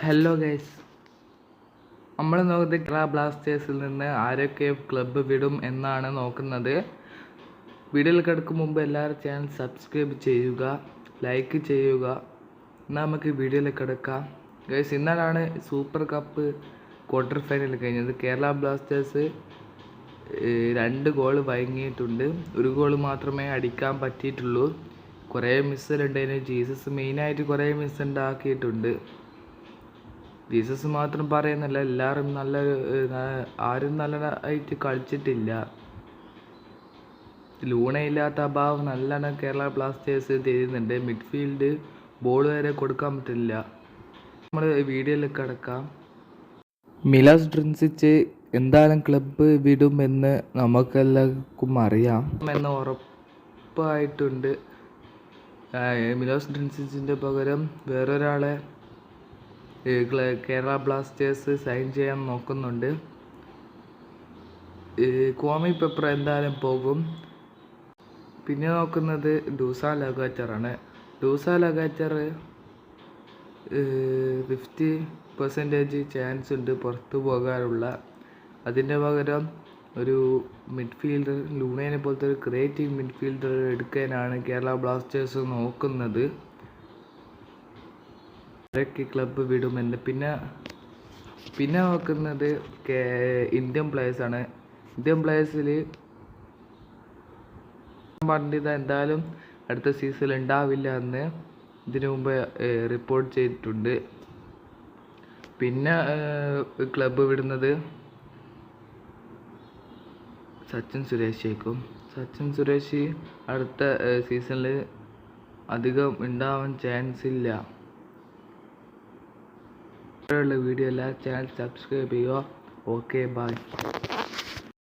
Hello guys, നമ്മൾ നോക്കുന്നത് കേരള ബ്ലാസ്റ്റേഴ്സിൽ നിന്ന് ആരൊക്കെ ക്ലബ്ബ് വിടും എന്നാണ് നോക്കുന്നത്. വീഡിയോയിൽ കിടക്കും മുമ്പ് എല്ലാവരും ചാനൽ സബ്സ്ക്രൈബ് ചെയ്യുക, ലൈക്ക് ചെയ്യുക. എന്നാൽ നമുക്ക് വീഡിയോയിൽ കിടക്കാം. ഗൈസ്, ഇന്നലാണ് സൂപ്പർ കപ്പ് ക്വാർട്ടർ ഫൈനൽ കഴിഞ്ഞത്. കേരള ബ്ലാസ്റ്റേഴ്സ് 2 ഗോൾ വഴങ്ങിയിട്ടുണ്ട്. 1 ഗോൾ മാത്രമേ അടിക്കാൻ പറ്റിയിട്ടുള്ളൂ. കുറേ മിസ്സുകളുണ്ടായിരുന്നു. ജീസസ് മെയിനായിട്ട് കുറേ മിസ് ഉണ്ടാക്കിയിട്ടുണ്ട്. ജീസസ് മാത്രം പറയുന്നില്ല, എല്ലാവരും ആരും നല്ലതായിട്ട് കളിച്ചിട്ടില്ല. ലൂണയില്ലാത്ത അഭാവം നല്ലോണം കേരള ബ്ലാസ്റ്റേഴ്സ് തരുന്നുണ്ട്. മിഡ്ഫീൽഡ് ബോൾ വരെ കൊടുക്കാൻ പറ്റില്ല. നമ്മൾ വീഡിയോയിൽ കിടക്കാം. മിലോസ് ഡ്രിൻസിച്ച് എന്തായാലും ക്ലബ്ബ് വിടുമെന്ന് നമുക്കെല്ലാവർക്കും അറിയാം എന്ന് ഉറപ്പായിട്ടുണ്ട്. മിലോസ് ഡ്രിൻസിച്ചിൻ്റെ പകരം വേറൊരാളെ കേരള ബ്ലാസ്റ്റേഴ്സ് സൈൻ ചെയ്യാൻ നോക്കുന്നുണ്ട്. ക്വാമി പെപ്ര എന്തായാലും പോകും. പിന്നെ നോക്കുന്നത് ഡൂസാൻ ലഗാച്ചറാണ്. ഡൂസാൻ ലഗാച്ചർ 50% ചാൻസ് ഉണ്ട് പുറത്തു പോകാനുള്ള. അതിൻ്റെ പകരം ഒരു മിഡ്ഫീൽഡർ, ലൂണേനെ പോലത്തെ ഒരു ക്രിയേറ്റീവ് മിഡ്ഫീൽഡർ എടുക്കാനാണ് കേരള ബ്ലാസ്റ്റേഴ്സ് നോക്കുന്നത്. ആരൊക്കെ ക്ലബ്ബ് വിടുമെന്ന്. പിന്നെ നോക്കുന്നത് ഇന്ത്യൻ പ്ലേയേഴ്സാണ്. ഇന്ത്യൻ പ്ലേയേഴ്സിൽ പണ്ഡിത എന്തായാലും അടുത്ത സീസണിൽ ഉണ്ടാവില്ല എന്ന് ഇതിനു മുമ്പ് റിപ്പോർട്ട് ചെയ്തിട്ടുണ്ട്. പിന്നെ ക്ലബ്ബ് വിടുന്നത് സച്ചിൻ സുരേഷേക്കും. സച്ചിൻ സുരേഷ് അടുത്ത സീസണിൽ അധികം ഉണ്ടാവാൻ ചാൻസ് ഇല്ല. വീഡിയോ എല്ലാ ചാനൽ സബ്സ്ക്രൈബ് ചെയ്യുക. Okay, by.